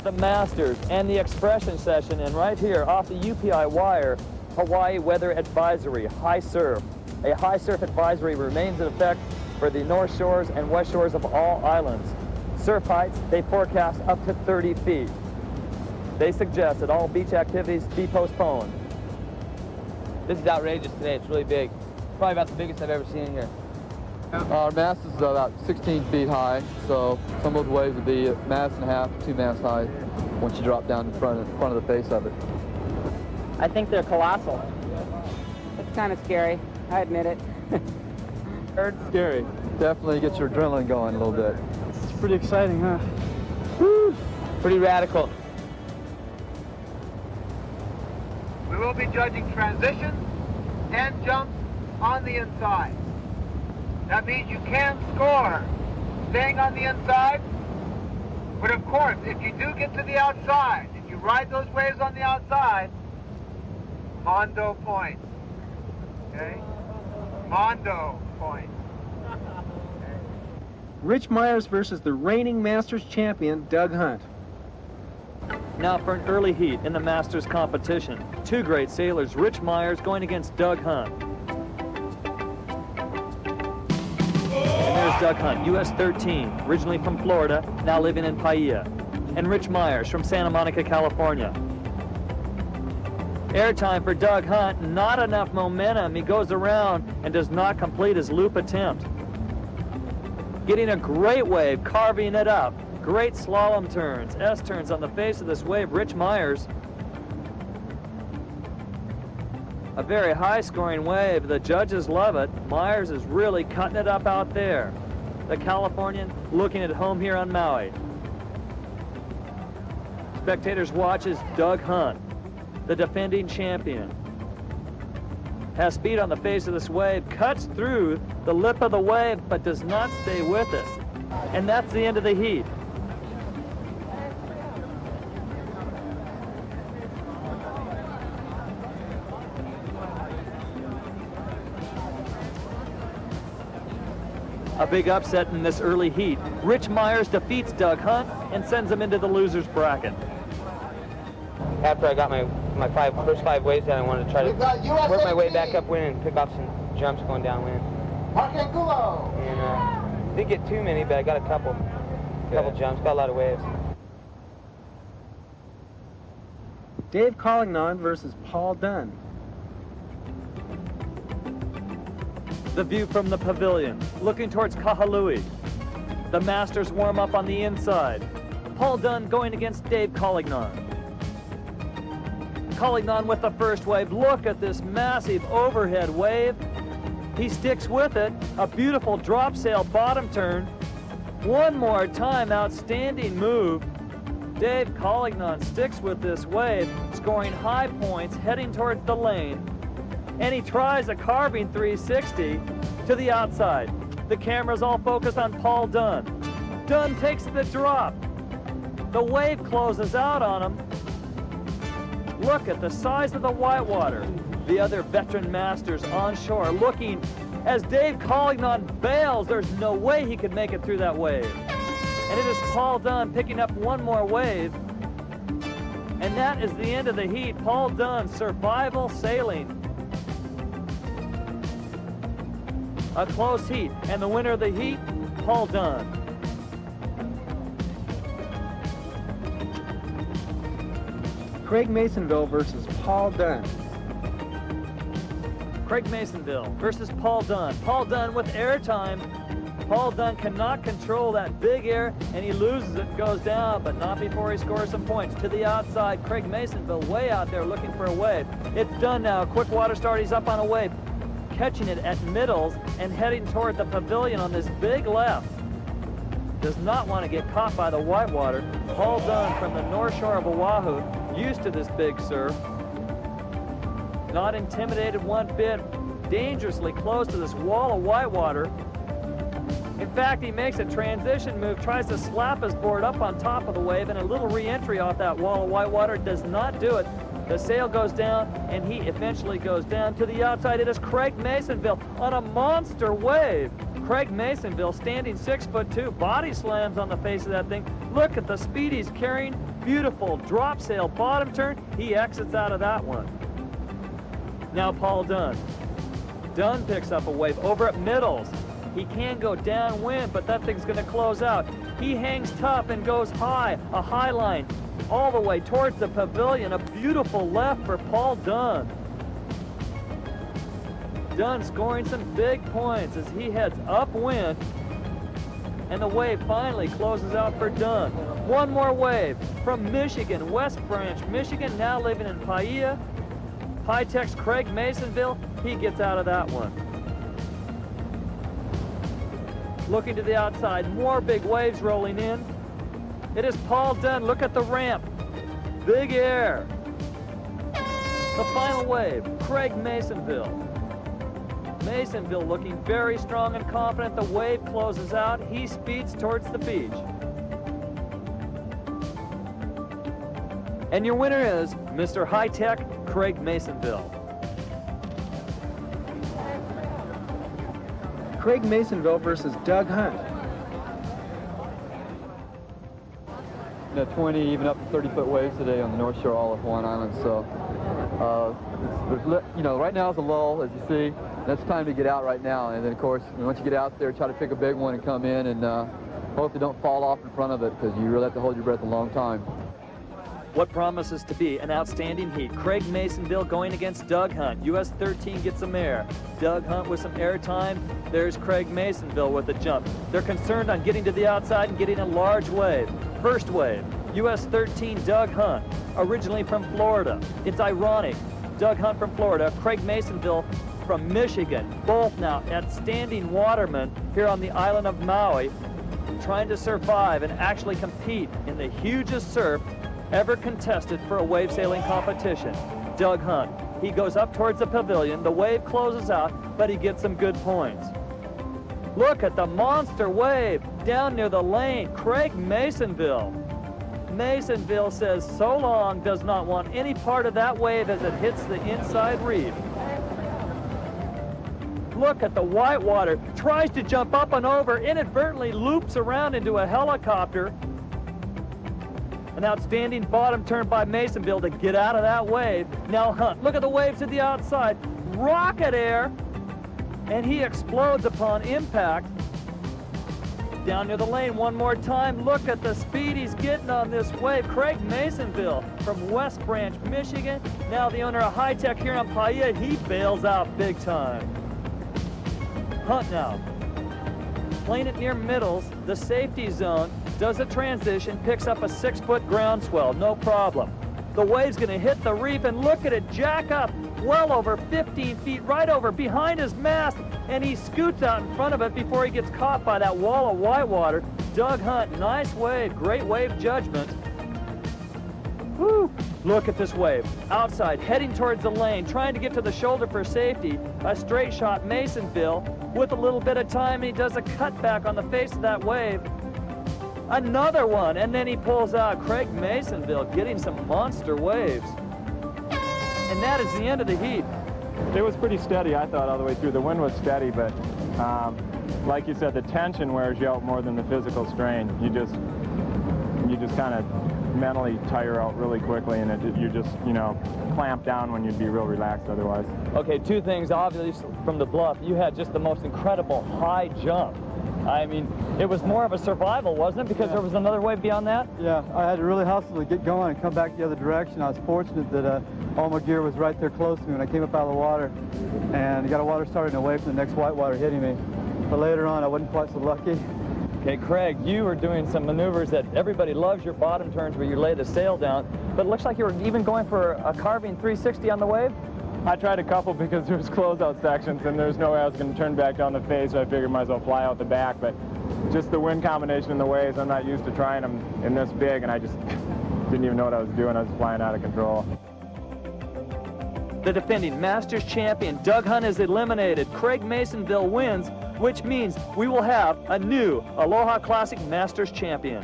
the Masters and the Expression session, and right here off the UPI wire, Hawaii Weather Advisory, high surf. A high surf advisory remains in effect for the north shores and west shores of all islands. Surf heights, they forecast up to 30 feet. They suggest that all beach activities be postponed. This is outrageous today. It's really big. Probably about the biggest I've ever seen here. Our mast is about 16 feet high, so some of the waves would be a mast and a half, 2 masts high once you drop down in front of the face of it. I think they're colossal. It's kind of scary, I admit it. It's scary. Definitely gets your adrenaline going a little bit. It's pretty exciting, huh? Woo! Pretty radical. We will be judging transitions and jumps on the inside. That means you can score staying on the inside, but of course, if you do get to the outside, if you ride those waves on the outside, Mondo points. Okay? Mondo points. Rich Myers versus the reigning Masters champion, Doug Hunt. Now for an early heat in the Masters competition. Two great sailors, Rich Myers going against Doug Hunt. And there's Doug Hunt, US 13, originally from Florida, now living in Paia. And Rich Myers from Santa Monica, California. Airtime for Doug Hunt, not enough momentum. He goes around and does not complete his loop attempt. Getting a great wave, carving it up. Great slalom turns, S-turns on the face of this wave. Rich Myers. A very high-scoring wave. The judges love it. Myers is really cutting it up out there. The Californian looking at home here on Maui. Spectators watch as Doug Hunt, the defending champion, has speed on the face of this wave, cuts through the lip of the wave, but does not stay with it. And that's the end of the heat. A big upset in this early heat. Rich Myers defeats Doug Hunt and sends him into the loser's bracket. After I got my first five waves down, I wanted to try to work my way back upwind and pick off some jumps going downwind. And didn't get too many, but I got a couple jumps, got a lot of waves. Dave Collignon versus Paul Dunn. The view from the pavilion, looking towards Kahului. The Masters warm up on the inside. Paul Dunn going against Dave Collignon. Collignon with the first wave. Look at this massive overhead wave. He sticks with it. A beautiful drop sail bottom turn. One more time, outstanding move. Dave Collignon sticks with this wave, scoring high points, heading towards the lane. And he tries a carving 360 to the outside. The camera's all focused on Paul Dunn. Dunn takes the drop. The wave closes out on him. Look at the size of the whitewater. The other veteran Masters on shore looking as Dave Collignon bails. There's no way he could make it through that wave. And it is Paul Dunn picking up one more wave. And that is the end of the heat. Paul Dunn, survival sailing. A close heat. And the winner of the heat, Paul Dunn. Craig Masonville versus Paul Dunn. Craig Masonville versus Paul Dunn. Paul Dunn with airtime. Paul Dunn cannot control that big air, and he loses it, goes down, but not before he scores some points. To the outside, Craig Masonville way out there looking for a wave. It's done now. Quick water start. He's up on a wave, catching it at middles and heading toward the pavilion on this big left. Does not want to get caught by the whitewater. Paul Dunn from the north shore of Oahu, used to this big surf. Not intimidated one bit, dangerously close to this wall of whitewater. In fact, he makes a transition move, tries to slap his board up on top of the wave, and a little re-entry off that wall of whitewater does not do it. The sail goes down, and he eventually goes down. To the outside, it is Craig Masonville on a monster wave. Craig Masonville, standing 6'2", body slams on the face of that thing. Look at the speed he's carrying. Beautiful drop sail bottom turn. He exits out of that one. Now Paul Dunn. Dunn picks up a wave over at middles. He can go downwind, but that thing's going to close out. He hangs tough and goes high, a high line, all the way towards the pavilion. A beautiful left for Paul Dunn. Dunn scoring some big points as he heads upwind, and the wave finally closes out for Dunn. One more wave from Michigan, West Branch, Michigan, now living in Paia. High-Tech's Craig Masonville, he gets out of that one. Looking to the outside, more big waves rolling in. It is Paul Dunn. Look at the ramp. Big air. The final wave, Craig Masonville. Masonville looking very strong and confident. The wave closes out. He speeds towards the beach. And your winner is Mr. High-Tech, Craig Masonville. Craig Masonville versus Doug Hunt. 20, even up to 30-foot waves today on the North Shore, all of Hawaiian Islands. So, right now is a lull, as you see. That's time to get out right now. And then, of course, once you get out there, try to pick a big one and come in, and hope you don't fall off in front of it, because you really have to hold your breath a long time. What promises to be an outstanding heat. Craig Masonville going against Doug Hunt. US 13 gets some air. Doug Hunt with some air time. There's Craig Masonville with a jump. They're concerned on getting to the outside and getting a large wave. First wave, US 13 Doug Hunt, originally from Florida. It's ironic. Doug Hunt from Florida, Craig Masonville from Michigan, both now outstanding watermen here on the island of Maui, trying to survive and actually compete in the hugest surf ever contested for a wave sailing competition. Doug Hunt, he goes up towards the pavilion, the wave closes out, but he gets some good points. Look at the monster wave down near the lane, Craig Masonville. Masonville says so long, does not want any part of that wave as it hits the inside reef. Look at the whitewater, tries to jump up and over, inadvertently loops around into a helicopter. An outstanding bottom turn by Masonville to get out of that wave. Now Hunt, look at the waves to the outside. Rocket air, and he explodes upon impact. Down near the lane one more time. Look at the speed he's getting on this wave. Craig Masonville from West Branch, Michigan. Now the owner of High-Tech here on Paia, he bails out big time. Hunt now, playing it near middles, the safety zone, does a transition, picks up a 6-foot groundswell, no problem. The wave's gonna hit the reef, and look at it jack up well over 15 feet, right over behind his mast, and he scoots out in front of it before he gets caught by that wall of whitewater. Doug Hunt, nice wave, great wave judgment. Woo! Look at this wave. Outside, heading towards the lane, trying to get to the shoulder for safety. A straight shot, Masonville, with a little bit of time, he does a cutback on the face of that wave. Another one, and then he pulls out. Craig Masonville getting some monster waves. And that is the end of the heat. It was pretty steady, I thought, all the way through. The wind was steady, but like you said, the tension wears you out more than the physical strain. You just kind of mentally tire out really quickly, and you just, clamp down when you'd be real relaxed otherwise. Okay, two things, obviously, from the bluff. You had just the most incredible high jump. I mean, it was more of a survival, wasn't it? Because there was another wave beyond that? Yeah, I had to really hustle to get going and come back the other direction. I was fortunate that all my gear was right there close to me when I came up out of the water, and got a water starting away from the next whitewater hitting me. But later on, I wasn't quite so lucky. Okay, Craig, you were doing some maneuvers that everybody loves, your bottom turns where you lay the sail down, but it looks like you were even going for a carving 360 on the wave? I tried a couple because there was closeout sections and there's no way I was going to turn back down the face, so I figured might as well fly out the back, but just the wind combination and the waves, I'm not used to trying them in this big, and I just didn't even know what I was doing. I was flying out of control. The defending Masters champion, Doug Hunt, is eliminated. Craig Masonville wins, which means we will have a new Aloha Classic Masters champion.